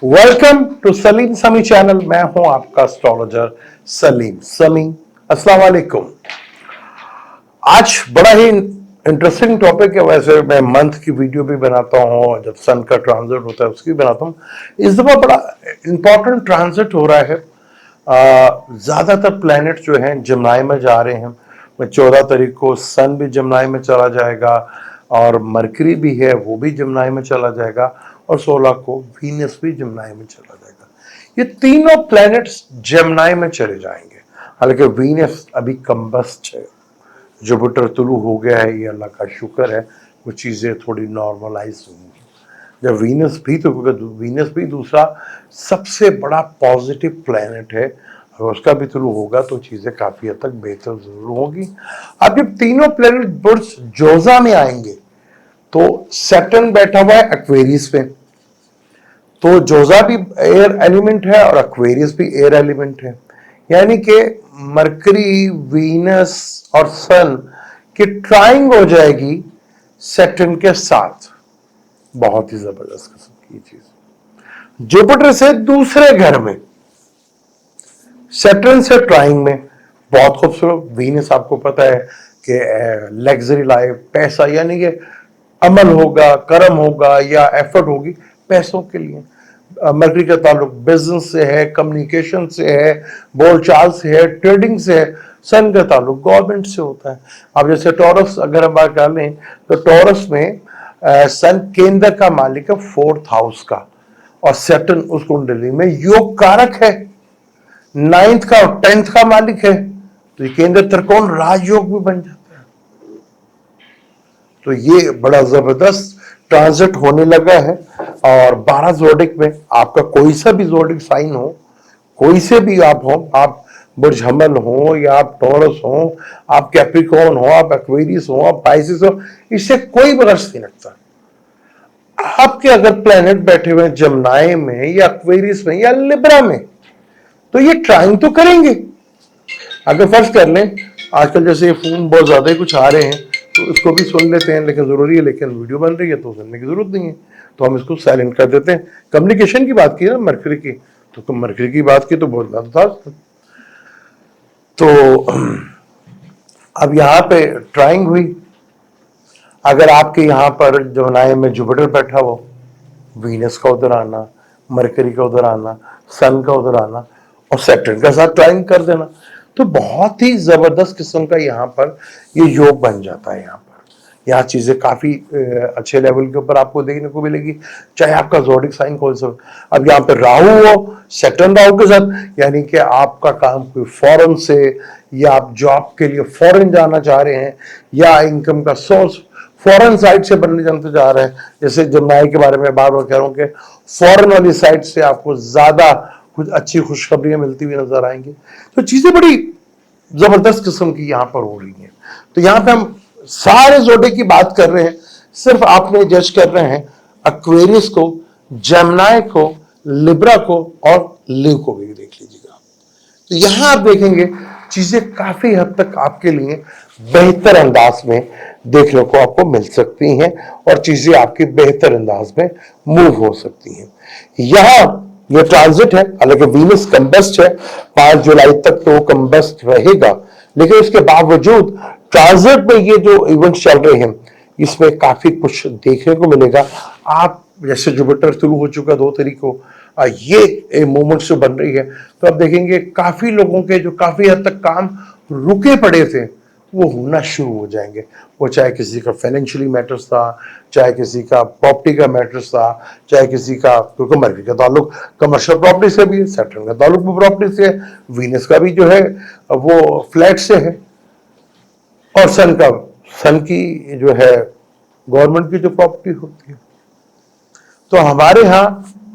Welcome to Salim समी channel. मैं हूं आपका एस्ट्रोलॉजर सलीम समी। अस्सलाम वालेकुम। आज बड़ा ही इंटरेस्टिंग टॉपिक है। वैसे मैं मंथ की वीडियो भी बनाता हूं, जब सन का ट्रांजिट होता है उसकी भी बनाता हूं। इस दफा बड़ा इंपॉर्टेंट ट्रांजिट हो रहा है। ज्यादातर प्लैनेट जो हैं जमनाई में जा रहे हैं। 14 तारीख को सन भी जमनाई में चला जाएगा और मरकरी भी है, वो भी जमनाई में चला जाएगा और 16 को वीनस भी जमनाई में चला जाएगा। ये तीनों प्लैनेट्स जमनाई में चले जाएंगे। हालांकि वीनस अभी कम्बस्ट है, जुपिटर तुलू हो गया है, ये अल्लाह का शुक्र है। वो चीज़ें थोड़ी नॉर्मलाइज होंगी जब वीनस भी, तो वीनस भी दूसरा सबसे बड़ा पॉजिटिव प्लैनेट है। अगर उसका भी तुलू होगा तो चीज़ें काफ़ी हद तक बेहतर जरूर होगी। अब जब तीनों प्लैनेट बुर्ज जोजा में आएंगे तो सैटर्न बैठा हुआ है एक्वेरियस में, तो जोजा भी एयर एलिमेंट है और एक्वेरियस भी एयर एलिमेंट है। यानी कि मरकरी, वीनस और सन की ट्राइंग हो जाएगी सैटर्न के साथ। बहुत ही जबरदस्त किस्म की चीज। जुपिटर से दूसरे घर में, सैटर्न से ट्राइंग में, बहुत खूबसूरत। वीनस आपको पता है कि लग्जरी लाइफ, पैसा, यानी कि अमल होगा, कर्म होगा या एफर्ट होगी पैसों के लिए। मरकरी का ताल्लुक बिजनेस से है, कम्युनिकेशन से है, बोलचाल से है, ट्रेडिंग से है। सन का ताल्लुक गवर्नमेंट से होता है। अब जैसे टॉरस अगर हम बात कर लें तो टॉरस में सन केंद्र का मालिक है 4th हाउस का, और सैटर्न उस कुंडली में योग कारक है, 9th का और 10th का मालिक है। तो ये केंद्र त्रिकोण राजयोग भी बन जाता है। तो ये बड़ा जबरदस्त ट्रांजिट होने लगा है। और 12 जोडिक में आपका कोई सा भी जोडिक साइन हो, कोई से भी आप हो, आप बुर्ज हमल हो या आप टॉरस हो, आप कैप्रिकॉर्न हो, आप एक्वेरियस हो, आप पाइसिस हो, इससे कोई बरस नहीं लगता। आपके अगर प्लेनेट बैठे हुए जमनाई में या एक्वेरियस में या लिब्रा में, तो ये ट्राइंग तो करेंगे। अगर फर्ज कर लें, आजकल जैसे ये फोन बहुत ज्यादा ही कुछ आ रहे हैं तो इसको भी सुन लेते हैं, लेकिन जरूरी है, लेकिन वीडियो बन रही है तो सुनने की जरूरत नहीं है, तो हम इसको साइलेंट कर देते हैं। कम्युनिकेशन की बात की ना मरकरी की, तो मरकरी की बात की तो बहुत ज्यादा था। तो अब यहाँ पे ट्राइंग हुई। अगर आपके यहाँ पर जमनाई में जुपिटर बैठा हो, वीनस का उधर आना, मरकरी का उधर आना, सन का उधर आना और सैटर्न का साथ ट्राइंग कर देना, तो बहुत ही जबरदस्त किस्म का यहाँ पर ये योग बन जाता है। यहाँ चीजें काफी अच्छे लेवल के ऊपर आपको देखने को मिलेगी, चाहे आपका जोडिक साइन कौन सा। अब यहाँ पे राहु हो, सैटर्न राहु के साथ, यानी कि आपका काम कोई फॉरेन से, या आप जॉब के लिए फॉरेन जाना चाह रहे हैं, या इनकम का सोर्स फॉरेन साइड से बनने जानते जा रहे हैं। जैसे जमनाई के बारे में बार बार कह रहा हूं कि फॉरेन वाली साइड से आपको ज्यादा कुछ अच्छी खुशखबरियां मिलती हुई नजर आएंगी। तो चीजें बड़ी जबरदस्त किस्म की यहाँ पर हो रही हैं। तो यहाँ पे हम सारे जोड़े की बात कर रहे हैं, सिर्फ आपने जज कर रहे हैं एक्वेरियस को, जेमिनी को, लिब्रा को और लीव को भी देख लीजिएगा। तो यहां आप देखेंगे चीजें काफी हद तक आपके लिए बेहतर अंदाज में देखने को आपको मिल सकती हैं और चीजें आपकी बेहतर अंदाज में मूव हो सकती हैं। यहां ये ट्रांजिट है, हालांकि वीनस कंबस्ट है, 5 जुलाई तक तो वो कंबस्ट रहेगा, लेकिन उसके बावजूद ट्रांजिट में ये जो इवेंट्स चल रहे हैं इसमें काफी कुछ देखने को मिलेगा। आप जैसे जुपिटर शुरू हो चुका 2 तारीख को, ये मूवमेंट जो बन रही है, तो आप देखेंगे काफी लोगों के जो काफी हद तक काम रुके पड़े थे वो होना शुरू हो जाएंगे। वो चाहे किसी का फाइनेंशियली मैटर्स था, चाहे किसी का प्रॉपर्टी का मैटर्स था, चाहे किसी का, क्योंकि मरकरी का ताल्लुक कमर्शियल प्रॉपर्टी से भी है, सैटर्न का ताल्लुक भी प्रॉपर्टी से है, वीनस का भी जो है वो फ्लैट से है, और सन की जो है गवर्नमेंट की जो प्रॉपर्टी होती है। तो हमारे यहाँ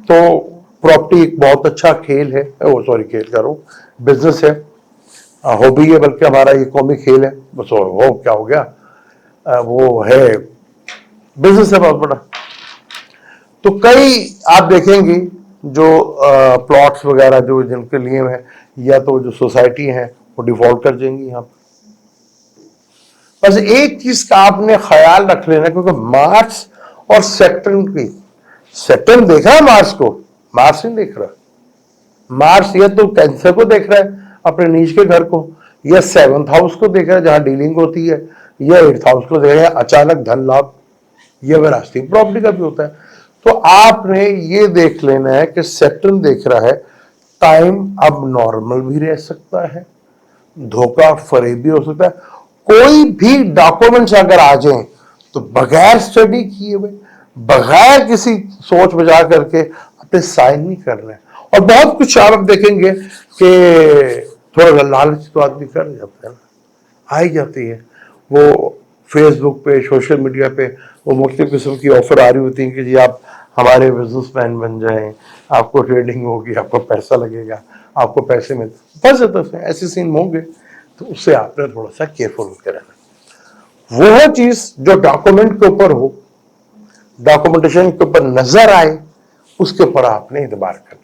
तो प्रॉपर्टी एक बहुत अच्छा खेल है, खेल कर रहा हूँ, बिजनेस है, हॉबी है, बल्कि हमारा ये कौमी खेल है। बस वो क्या हो गया, वो है बिजनेस है बहुत बड़ा। तो कई आप देखेंगे जो प्लॉट्स वगैरह जो जिनके लिए है, या तो जो सोसाइटी है वो डिफॉल्ट कर जाएंगी यहाँ पर। बस एक चीज का आपने ख्याल रख लेना, क्योंकि मार्स और सैटर्न देखा है मार्स को, मार्स नहीं देख रहा। मार्स या तो कैंसर को देख रहा है, अपने नीच के घर को, या 7th हाउस को देख रहा है जहां डीलिंग होती है, या 8th हाउस को देख रहा है अचानक धन लाभ, यह विरासती प्रॉपर्टी का भी होता है। तो आपने ये देख लेना है कि सैटर्न देख रहा है, टाइम अब नॉर्मल भी रह सकता है, धोखा फरेब भी हो सकता है। कोई भी डॉक्यूमेंट्स अगर आ जाए तो बगैर स्टडी किए हुए, बगैर किसी सोच विचार करके अपने साइन नहीं करना है। और बहुत कुछ आप देखेंगे कि थोड़ा लालच तो आदमी कर जाता है ना, आ ही जाती है। वो फेसबुक पे, सोशल मीडिया पे वो मुख्तलिफ किस्म की ऑफर आ रही होती है कि जी आप हमारे बिजनेसमैन बन जाएं, आपको ट्रेडिंग होगी, आपको पैसा लगेगा, आपको पैसे मिलते, बस जाता है। ऐसे सीन होंगे तो उससे आपने थोड़ा सा केयरफुल होकर रहना। वो चीज जो डॉक्यूमेंट के ऊपर हो, डॉक्यूमेंटेशन के ऊपर नजर आए, उसके ऊपर आपने इतबार करना।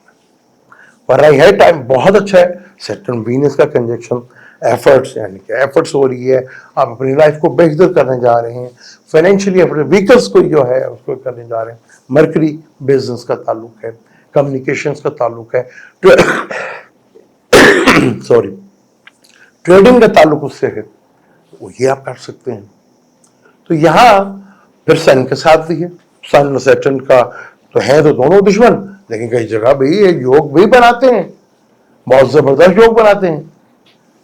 पर है टाइम बहुत अच्छा है, सैटर्न वीनस का कंजक्शन, एफर्ट्स यानी कि एफर्ट्स हो रही है, आप अपनी लाइफ को बेहतर करने जा रहे हैं, फाइनेंशियली अपने व्हीकल्स को जो है उसको करने जा रहे हैं। मरकरी बिजनेस का ताल्लुक है, कम्युनिकेशंस का ताल्लुक है, सॉरी ट्रेडिंग का ताल्लुक उससे है, वो ये आप कर सकते हैं। तो यहां फिर सन के साथ भी है, सन सैटर्न का तो है तो दोनों दुश्मन, लेकिन कई जगह भी ये योग भी बनाते हैं, बहुत जबरदस्त योग बनाते हैं।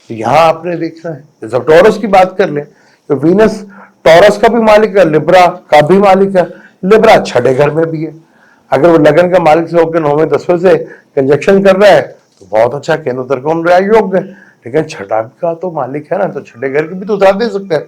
तो यहां आपने देखना है। जब टॉरस की बात कर ले तो वीनस टॉरस का भी मालिक है, लिब्रा का भी मालिक है। लिब्रा छठे घर में भी है। अगर वो लगन का मालिक से होकर 9वें 10वें से कंजक्शन कर रहा है तो बहुत अच्छा, केंद्र त्रिकोण योग है। लेकिन छठा का तो मालिक है ना, तो छठे घर की भी तो उतार दे सकते हैं।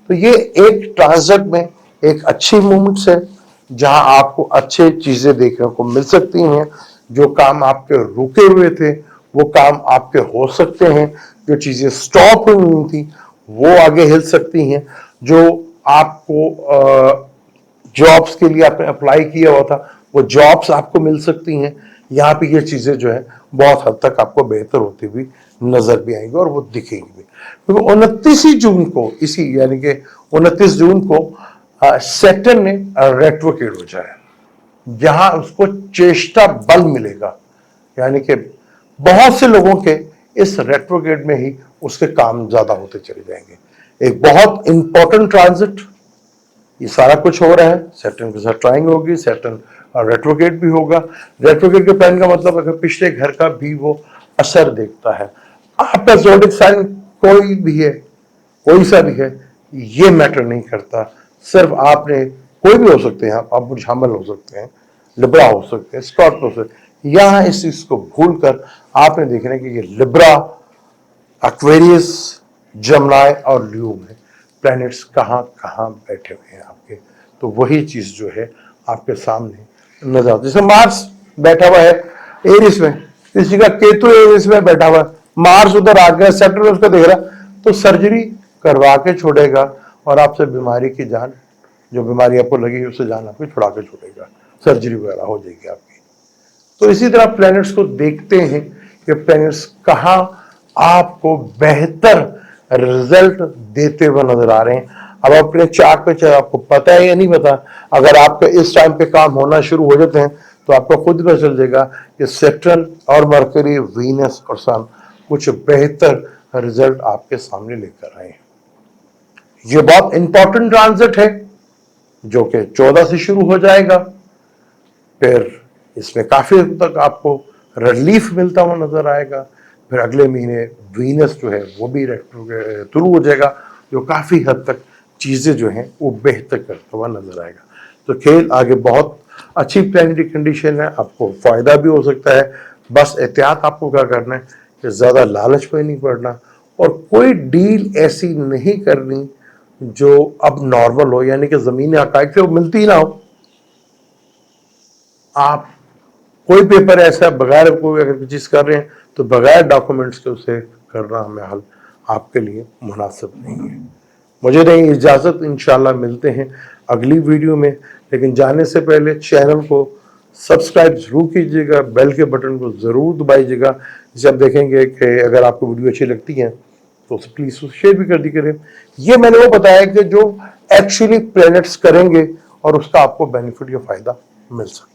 तो ये एक ट्रांजिट में एक अच्छी मूवमेंट्स है जहां आपको अच्छे चीजें देखने को मिल सकती हैं। जो काम आपके रुके हुए थे वो काम आपके हो सकते हैं, जो चीजें स्टॉप हुई थी वो आगे हिल सकती हैं, जो आपको जॉब्स के लिए आपने अप्लाई किया हुआ था वो जॉब्स आपको मिल सकती हैं। यहाँ पे ये चीजें जो है बहुत हद तक आपको बेहतर होती हुई नजर भी आएंगी और वो दिखेंगी भी। क्योंकि 29 जून को, इसी यानी कि 29 जून को सैटर्न ने रेट्रोग्रेड हो जाए, जहां उसको चेष्टा बल मिलेगा। यानी कि बहुत से लोगों के इस रेट्रोग्रेड में ही उसके काम ज्यादा होते चले जाएंगे। एक बहुत इंपॉर्टेंट ट्रांजिट, ये सारा कुछ हो रहा है, सैटर्न के साथ ट्राइंग होगी, सैटर्न रेट्रोग्रेड भी होगा। रेट्रोग्रेड के प्लान का मतलब अगर पिछले घर का भी वो असर देखता है। आपका ज़ोडिक साइन कोई भी है, कोई सा भी है, ये मैटर नहीं करता। सिर्फ आपने, कोई भी हो सकते हैं, आप बुझामल हो सकते हैं, लिब्रा हो सकते हैं, स्कॉट हो सकते हैं। यहां इस चीज को भूलकर आपने देखना कि ये लिब्रा, एक्वेरियस, जमनाय और ल्यू में प्लैनेट्स कहाँ कहाँ बैठे हुए हैं आपके। तो वही चीज जो है आपके सामने नजर आती है। जैसे मार्स बैठा हुआ है एरिस में, किसी का केतु एरिस में बैठा हुआ है, मार्स उधर आ गया, सैटर्न उसका देख रहा, तो सर्जरी करवा के छोड़ेगा और आपसे बीमारी की जान, जो बीमारी आपको लगी उससे जान आपको छुड़ा के छोड़ेगा, सर्जरी वगैरह हो जाएगी आपकी। तो इसी तरह प्लैनेट्स को देखते हैं कि प्लैनेट्स कहाँ आपको बेहतर रिजल्ट देते हुए नजर आ रहे हैं। अब अपने चार्ट पे, चाहे आपको पता है या नहीं पता, अगर आपका इस टाइम पे काम होना शुरू हो जाते हैं तो आपको खुद पता चल जाएगा कि सैटर्न और मरकरी, वीनस और सन कुछ बेहतर रिजल्ट आपके सामने लेकर आए हैं। ये बहुत इंपॉर्टेंट ट्रांजिट है जो कि 14 से शुरू हो जाएगा। फिर इसमें काफी हद तक आपको रिलीफ मिलता हुआ नजर आएगा। फिर अगले महीने वीनस जो है वो भी शुरू हो जाएगा, जो काफी हद तक चीजें जो हैं वो बेहतर करता हुआ नजर आएगा। तो खेल आगे बहुत अच्छी प्लानिटरी कंडीशन है, आपको फायदा भी हो सकता है। बस एहतियात आपको क्या करना है कि ज्यादा लालच में नहीं पड़ना और कोई डील ऐसी नहीं करनी जो अब नॉर्मल हो, यानी कि जमीन हकायक से वो मिलती ही ना हो। आप कोई पेपर ऐसा बगैर कोई अगर चीज कर रहे हैं तो बगैर डॉक्यूमेंट्स के उसे करना हमें हल आपके लिए मुनासिब नहीं है। मुझे नहीं इजाजत, इंशाल्लाह मिलते हैं अगली वीडियो में। लेकिन जाने से पहले चैनल को सब्सक्राइब जरूर कीजिएगा, बेल के बटन को जरूर दबाइएगा, जिसे आप देखेंगे कि अगर आपको वीडियो अच्छी लगती है तो प्लीज शेयर भी कर दी करें। ये मैंने वो बताया कि जो एक्चुअली प्लैनेट्स करेंगे और उसका आपको बेनिफिट या फायदा मिल सकता है।